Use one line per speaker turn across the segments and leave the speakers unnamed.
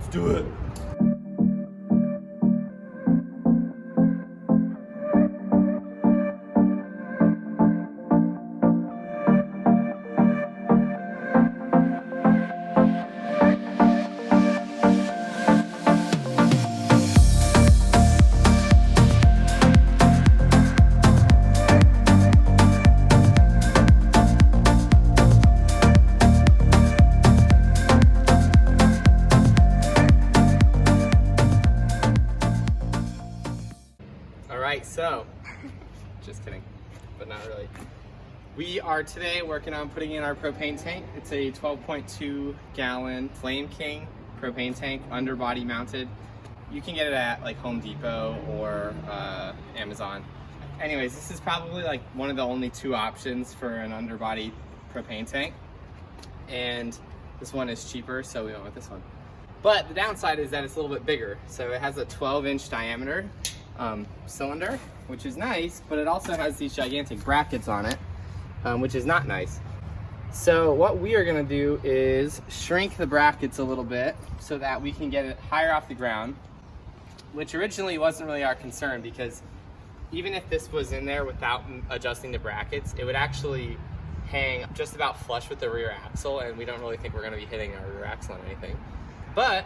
Let's do it. So, just kidding, but not really. We are today working on putting in our propane tank. It's a 12.2 gallon Flame King propane tank, underbody mounted. You can get it at like Home Depot or Amazon. Anyways, this is probably like one of the only two options for an underbody propane tank. And this one is cheaper, so we went with this one. But the downside is that it's a little bit bigger. So it has a 12-inch diameter cylinder, which is nice, but it also has these gigantic brackets on it, which is not nice. So what we are gonna do is shrink the brackets a little bit so that we can get it higher off the ground, which originally wasn't really our concern, because even if this was in there without adjusting the brackets, it would actually hang just about flush with the rear axle, and we don't really think we're gonna be hitting our rear axle on anything. But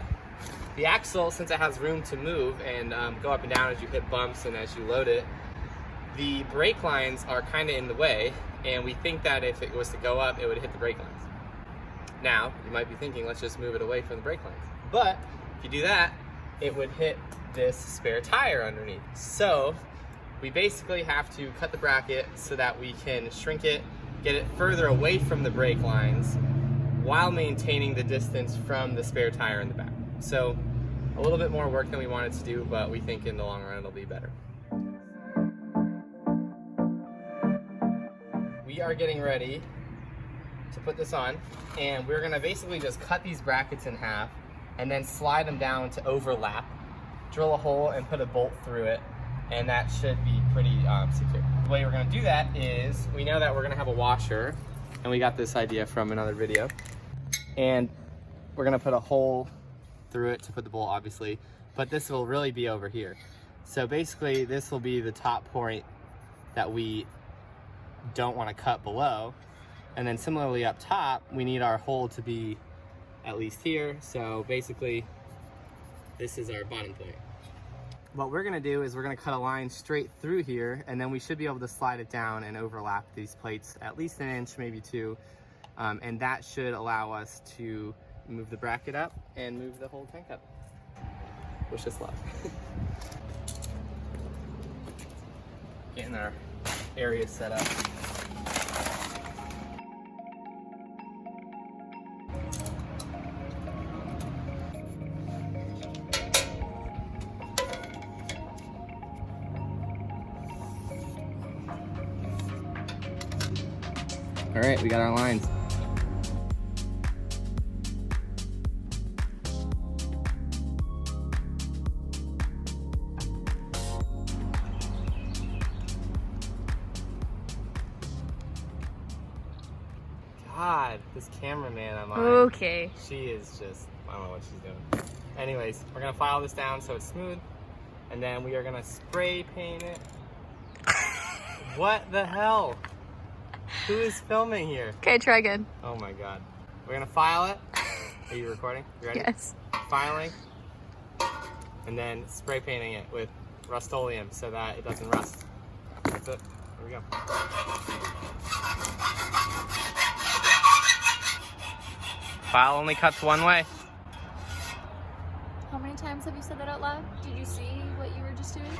the axle, since it has room to move and go up and down as you hit bumps and as you load it, the brake lines are kind of in the way, and we think that if it was to go up, it would hit the brake lines. Now, you might be thinking, let's just move it away from the brake lines. But if you do that, it would hit this spare tire underneath. So we basically have to cut the bracket so that we can shrink it, get it further away from the brake lines while maintaining the distance from the spare tire in the back. So a little bit more work than we wanted to do, but we think in the long run it'll be better. We are getting ready to put this on, and we're gonna basically just cut these brackets in half and then slide them down to overlap, drill a hole and put a bolt through it, and that should be pretty secure. The way we're gonna do that is, we know that we're gonna have a washer, and we got this idea from another video, and we're gonna put a hole through it to put the bolt, obviously, but this will really be over here. So basically this will be the top point that we don't want to cut below, and then similarly up top we need our hole to be at least here. So basically this is our bottom point. What we're gonna do is we're gonna cut a line straight through here, and then we should be able to slide it down and overlap these plates at least an inch, maybe two, and that should allow us to move the bracket up and move the whole tank up. Wish us luck. Getting our area set up. All right, we got our lines. God, this cameraman I'm on.
Okay.
She is just, I don't know what she's doing. Anyways, we're gonna file this down so it's smooth, and then we are gonna spray paint it. What the hell? Who is filming here?
Okay, try again.
Oh my God. We're gonna file it. Are you recording? You ready?
Yes.
Filing, and then spray painting it with Rust-Oleum so that it doesn't rust. That's it. Here we go. File only cuts one way.
How many times have you said that out loud? Did you see what you were just doing?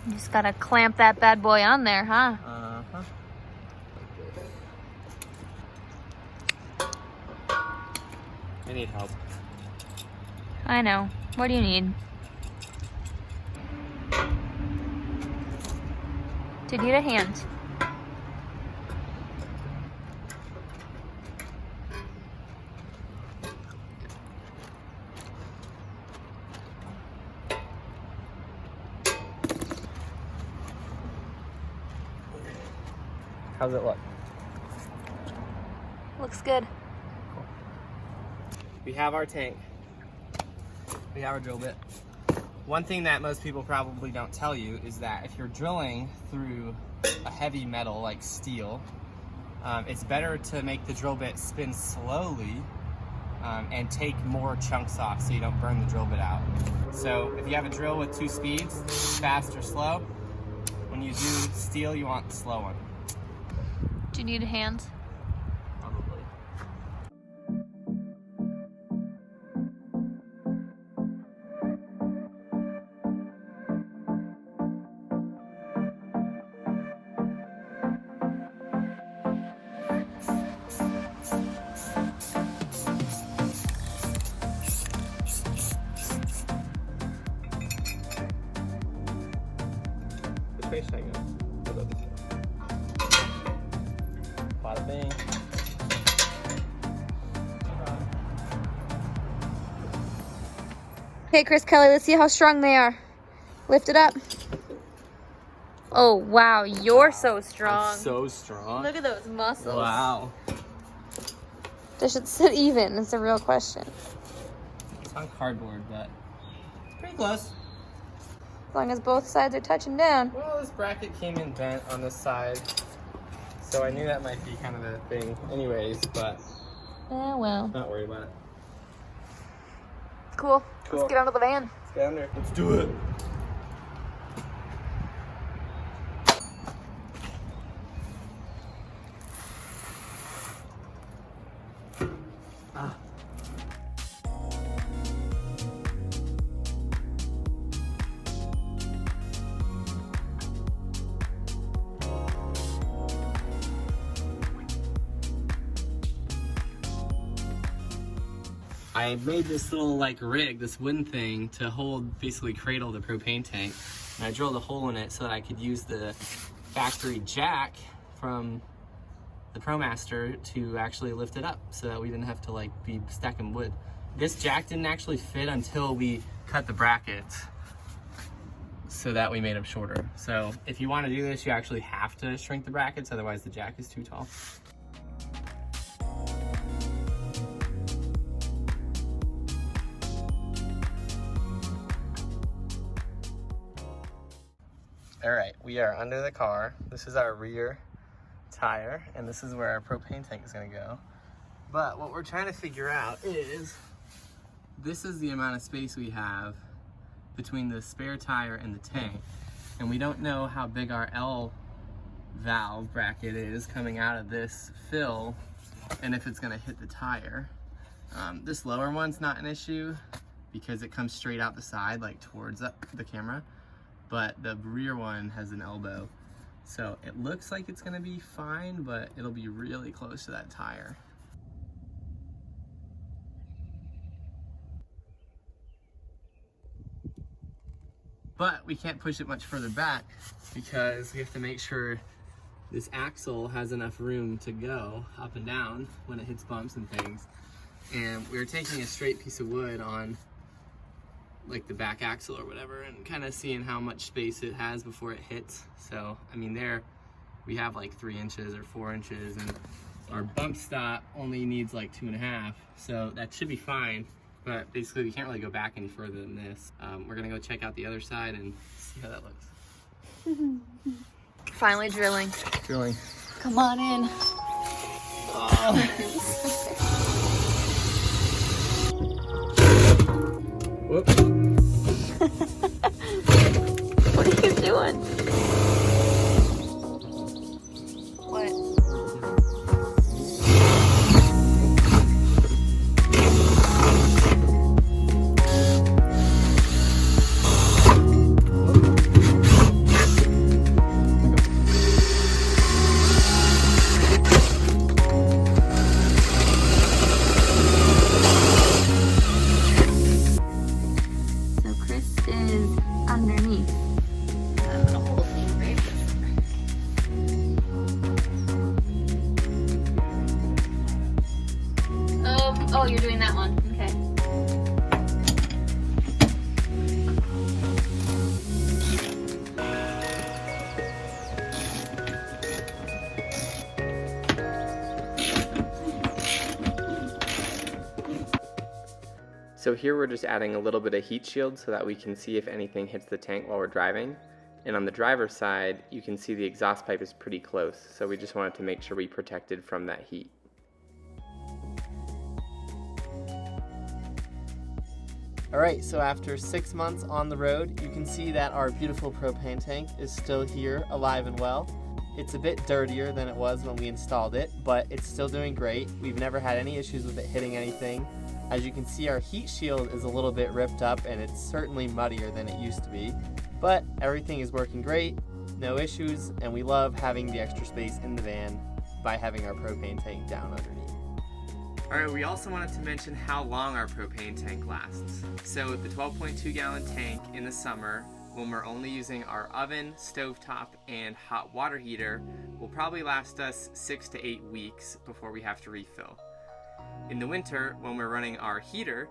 You just gotta clamp that bad boy on there, huh?
Uh-huh. I need help.
I know. What do you need? Do you need a hand?
How's it look?
Looks good.
We have our tank. We have our drill bit. One thing that most people probably don't tell you is that if you're drilling through a heavy metal like steel, it's better to make the drill bit spin slowly and take more chunks off so you don't burn the drill bit out. So if you have a drill with 2 speeds, fast or slow, when you do steel, you want the slow one.
Do you need hands?
Probably. Which way should I go? Bada bing.
Okay, Chris, Kelly, let's see how strong they are. Lift it up. Oh, wow, you're so strong.
I'm so strong.
Look at those muscles.
Wow.
They should sit even, it's a real question.
It's on cardboard, but it's pretty close.
As long as both sides are touching down.
Well, this bracket came in bent on this side, so I knew that might be kind of a thing anyways, but
Well.
not worried about it.
Cool.
Cool.
Let's get under the van.
Let's get under. Let's do it. I made this little like rig, this wooden thing to hold, basically cradle the propane tank. And I drilled a hole in it so that I could use the factory jack from the Promaster to actually lift it up so that we didn't have to like be stacking wood. This jack didn't actually fit until we cut the brackets so that we made them shorter. So if you want to do this, you actually have to shrink the brackets, otherwise the jack is too tall. All right, we are under the car. This is our rear tire, and this is where our propane tank is gonna go. But what we're trying to figure out is, this is the amount of space we have between the spare tire and the tank. And we don't know how big our L valve bracket is coming out of this fill, and if it's gonna hit the tire. This lower one's not an issue because it comes straight out the side, like towards the camera. But the rear one has an elbow. So it looks like it's gonna be fine, but it'll be really close to that tire. But we can't push it much further back because we have to make sure this axle has enough room to go up and down when it hits bumps and things. And we were taking a straight piece of wood on like the back axle or whatever and kind of seeing how much space it has before it hits. So I mean, there we have like 3 inches or 4 inches, and our bump stop only needs like 2.5, so that should be fine. But basically we can't really go back any further than this. We're gonna go check out the other side and see how that looks.
Finally drilling.
Drilling.
Come on in.
Whoops.
What are you doing? What?
So here we're just adding a little bit of heat shield so that we can see if anything hits the tank while we're driving. And on the driver's side, you can see the exhaust pipe is pretty close, so we just wanted to make sure we protected from that heat. Alright, so after 6 months on the road, you can see that our beautiful propane tank is still here, alive and well. It's a bit dirtier than it was when we installed it, but it's still doing great. We've never had any issues with it hitting anything. As you can see, our heat shield is a little bit ripped up and it's certainly muddier than it used to be. But everything is working great, no issues, and we love having the extra space in the van by having our propane tank down underneath. Alright, we also wanted to mention how long our propane tank lasts. So the 12.2 gallon tank in the summer, when we're only using our oven, stovetop, and hot water heater, will probably last us 6 to 8 weeks before we have to refill. In the winter, when we're running our heater,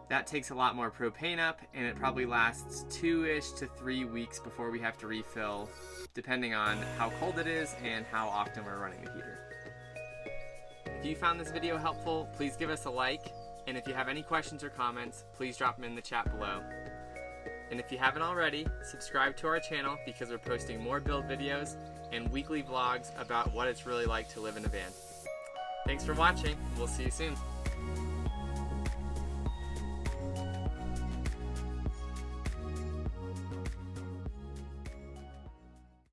that takes a lot more propane up, and it probably lasts 2-ish to 3 weeks before we have to refill, depending on how cold it is and how often we're running the heater. If you found this video helpful, please give us a like, and if you have any questions or comments, please drop them in the chat below. And if you haven't already, subscribe to our channel because we're posting more build videos and weekly vlogs about what it's really like to live in a van. Thanks for watching, we'll see you soon.